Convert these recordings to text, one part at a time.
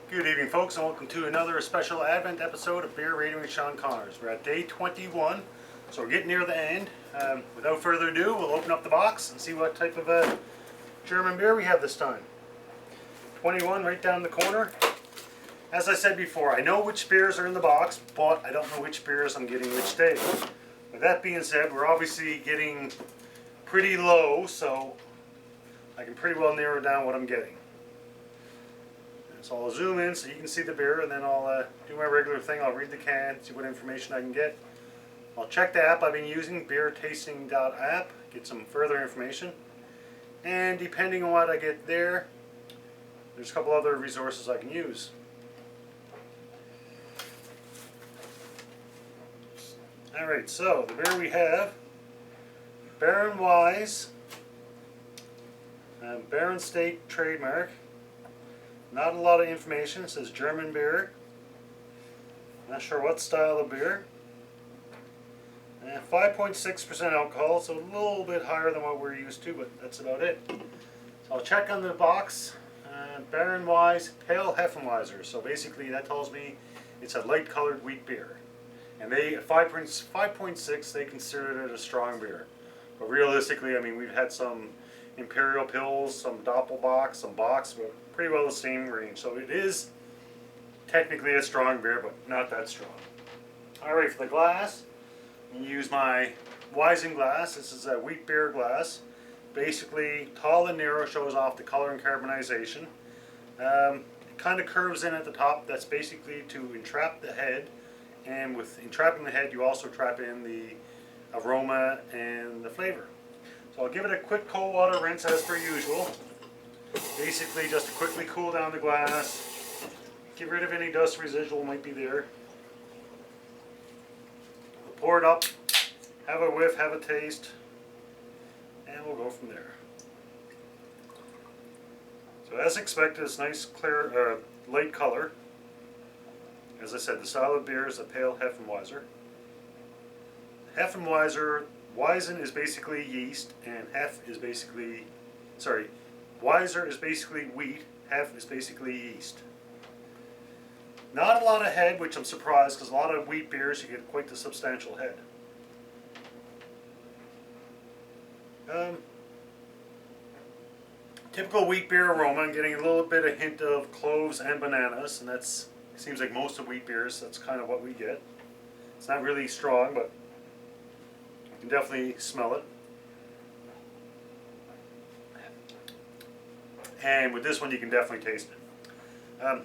Good evening, folks, and welcome to another special Advent episode of Beer Rating with Sean Connors. We're at day 21, so we're getting near the end. Without further ado, we'll open up the box and see what type of German beer we have this time. 21 right down the corner. As I said before, I know which beers are in the box, but I don't know which beers I'm getting which day. With that being said, we're obviously getting pretty low, so I can pretty well narrow down what I'm getting. So I'll zoom in so you can see the beer, and then I'll do my regular thing. I'll read the can, see what information I can get. I'll check the app I've been using, beertasting.app, get some further information. And depending on what I get there, there's a couple other resources I can use. Alright, so the beer we have, Baren Weissse, Baren State trademark. Not a lot of information. It says German beer. Not sure what style of beer. 5.6% alcohol, so a little bit higher than what we're used to, but that's about it. So I'll check on the box. Baren Weissse Pale Hefeweizen. So basically that tells me it's a light colored wheat beer. And they, at 5.6, they consider it a strong beer. But realistically, I mean, we've had some Imperial Pills, some Doppelbock, some Bocks, but pretty well the same range. So it is technically a strong beer, but not that strong. Alright, for the glass, I'm going to use my Weizen glass. This is a wheat beer glass. Basically, tall and narrow, shows off the color and carbonization. It kind of curves in at the top. That's basically to entrap the head. And with entrapping the head, you also trap in the aroma and the flavor. So I'll give it a quick cold water rinse as per usual. Basically just to quickly cool down the glass, get rid of any dust residual might be there. We'll pour it up, have a whiff, have a taste, and we'll go from there. So as expected, it's nice, clear, light color. As I said, the style of beer is a pale Hefeweizen. Weizen is basically yeast, and Weiser is basically wheat, Hef is basically yeast. Not a lot of head, which I'm surprised, because a lot of wheat beers you get quite the substantial head. Typical wheat beer aroma, I'm getting a little bit of hint of cloves and bananas, and that's seems like most of wheat beers, that's kind of what we get. It's not really strong, but you can definitely smell it. And with this one, you can definitely taste it.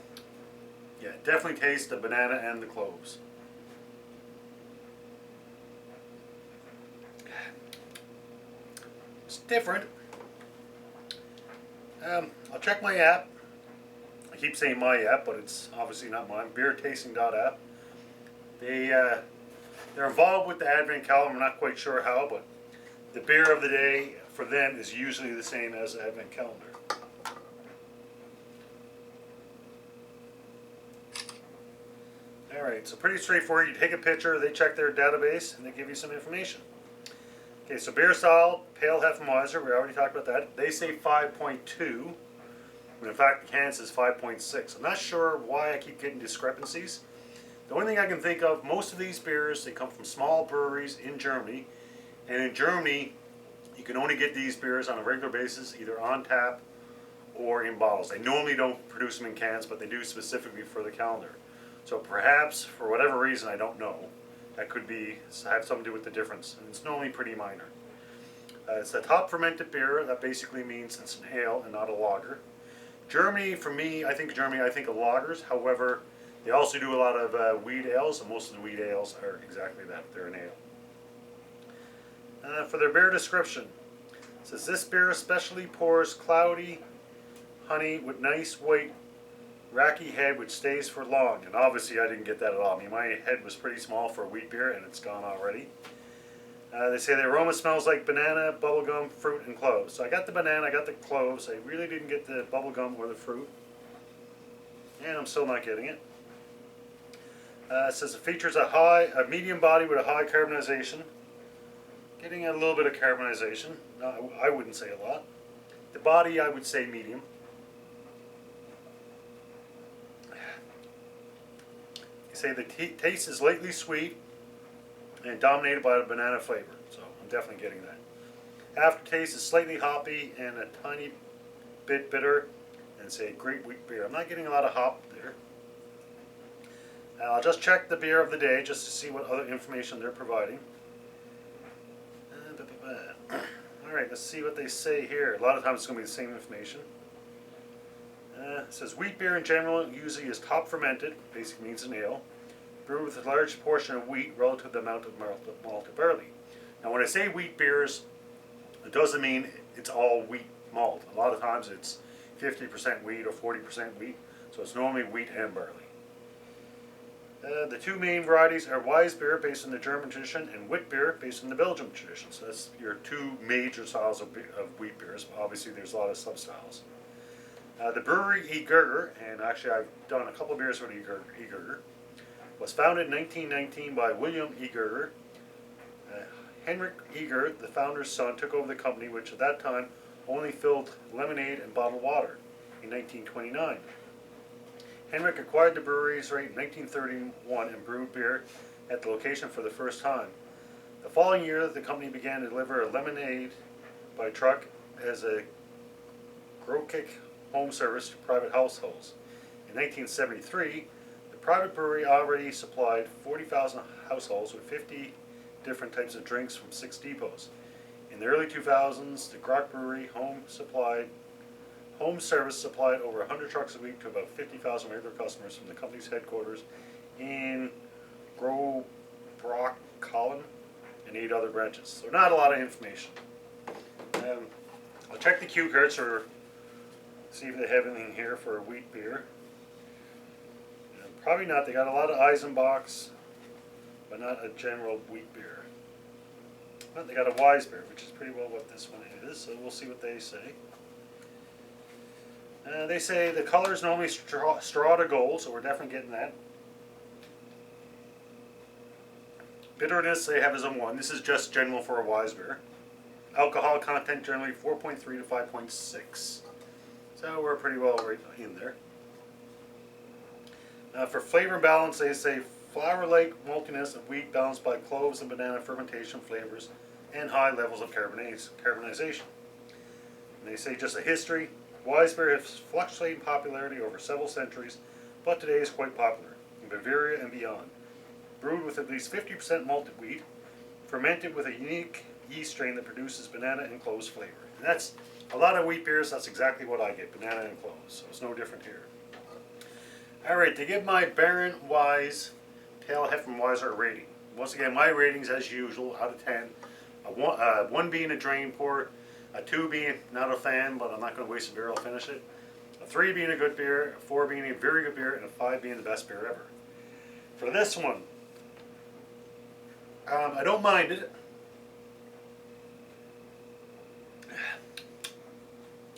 Yeah, definitely taste the banana and the cloves. It's different. I'll check my app. I keep saying my app, but it's obviously not mine. Beertasting.app. They're involved with the Advent calendar. I'm not quite sure how, but the beer of the day for them is usually the same as the Advent calendar. Alright, so pretty straightforward. You take a picture, they check their database, and they give you some information. Okay, so beer style, pale Hefeweizen, we already talked about that. They say 5.2, when in fact the can says 5.6. I'm not sure why I keep getting discrepancies. The only thing I can think of, most of these beers, they come from small breweries in Germany, and in Germany, you can only get these beers on a regular basis, either on tap or in bottles. They normally don't produce them in cans, but they do specifically for the calendar. So perhaps, for whatever reason, I don't know, that could have something to do with the difference, and it's normally pretty minor. It's a top fermented beer. That basically means it's an ale and not a lager. Germany, for me, I think of lagers. However, they also do a lot of wheat ales, and most of the wheat ales are exactly that. They're an ale. For their beer description, it says this beer especially pours cloudy honey with nice white racky head which stays for long. And obviously I didn't get that at all. I mean, my head was pretty small for a wheat beer, and it's gone already. They say the aroma smells like banana, bubblegum, fruit, and cloves. So I got the banana, I got the cloves. I really didn't get the bubblegum or the fruit. And I'm still not getting it. It says it features a medium body with a high carbonization. Getting a little bit of carbonization. No, I wouldn't say a lot. The body, I would say medium. say the taste is lightly sweet and dominated by the banana flavor. So I'm definitely getting that. Aftertaste is slightly hoppy and a tiny bit bitter, and say great wheat beer. I'm not getting a lot of hop there. I'll just check the beer of the day just to see what other information they're providing. Alright, let's see what they say here. A lot of times it's going to be the same information. It says wheat beer in general usually is top fermented, basically means an ale, brewed with a large portion of wheat relative to the amount of malted barley. Now when I say wheat beers, it doesn't mean it's all wheat malt. A lot of times it's 50% wheat or 40% wheat, so it's normally wheat and barley. The two main varieties are Weisse beer, based on the German tradition, and wit beer, based on the Belgian tradition. So that's your two major styles of wheat beers. Obviously, there's a lot of sub-styles. The brewery E. Gerger, and actually I've done a couple of beers with E. Gerger, was founded in 1919 by William E. Gerger. Henrik Eger, the founder's son, took over the company, which at that time only filled lemonade and bottled water, in 1929. Henrik acquired the brewery's right in 1931 and brewed beer at the location for the first time. The following year, the company began to deliver a lemonade by truck as a Grokik home service to private households. In 1973, the private brewery already supplied 40,000 households with 50 different types of drinks from 6 depots. In the early 2000s, the Grok Brewery home service supplied over 100 trucks a week to about 50,000 regular customers from the company's headquarters in Grobrock-Collen and 8 other branches. So not a lot of information. I'll check the cue cards or see if they have anything here for a wheat beer. Probably not. They got a lot of Eisenbachs, but not a general wheat beer. But they got a Weisse beer, which is pretty well what this one is, so we'll see what they say. They say the color is normally straw to gold, so we're definitely getting that. Bitterness they have as a 1. This is just general for a Weisse beer. Alcohol content generally 4.3 to 5.6. So we're pretty well right in there. For flavor balance, they say flour-like maltiness of wheat balanced by cloves and banana fermentation flavors and high levels of carbonization. And they say just a history. Weisse beer has fluctuated in popularity over several centuries, but today is quite popular in Bavaria and beyond. Brewed with at least 50% malted wheat, fermented with a unique yeast strain that produces banana and cloves flavor. And that's a lot of wheat beers. That's exactly what I get, banana and cloves. So it's no different here. All right, to give my Baren Weissse Pale Hefeweizen rating. Once again, my ratings as usual out of 10. A 1 being a drain pour, a 2 being not a fan, but I'm not going to waste a beer, I'll finish it. A 3 being a good beer, a 4 being a very good beer, and a 5 being the best beer ever. For this one, I don't mind it.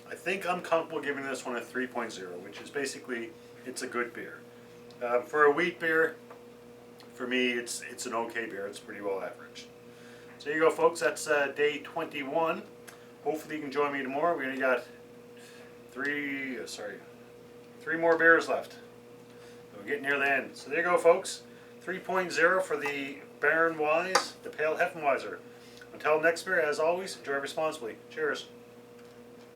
I think I'm comfortable giving this one a 3.0, which is basically, it's a good beer. For a wheat beer, for me, it's an okay beer. It's pretty well average. So there you go, folks. That's day 21. Hopefully you can join me tomorrow. We only got three more beers left. So we're getting near the end. So there you go, folks. 3.0 for the Baren Weissse, the Pale Hefeweizen. Until next beer, as always, enjoy responsibly. Cheers.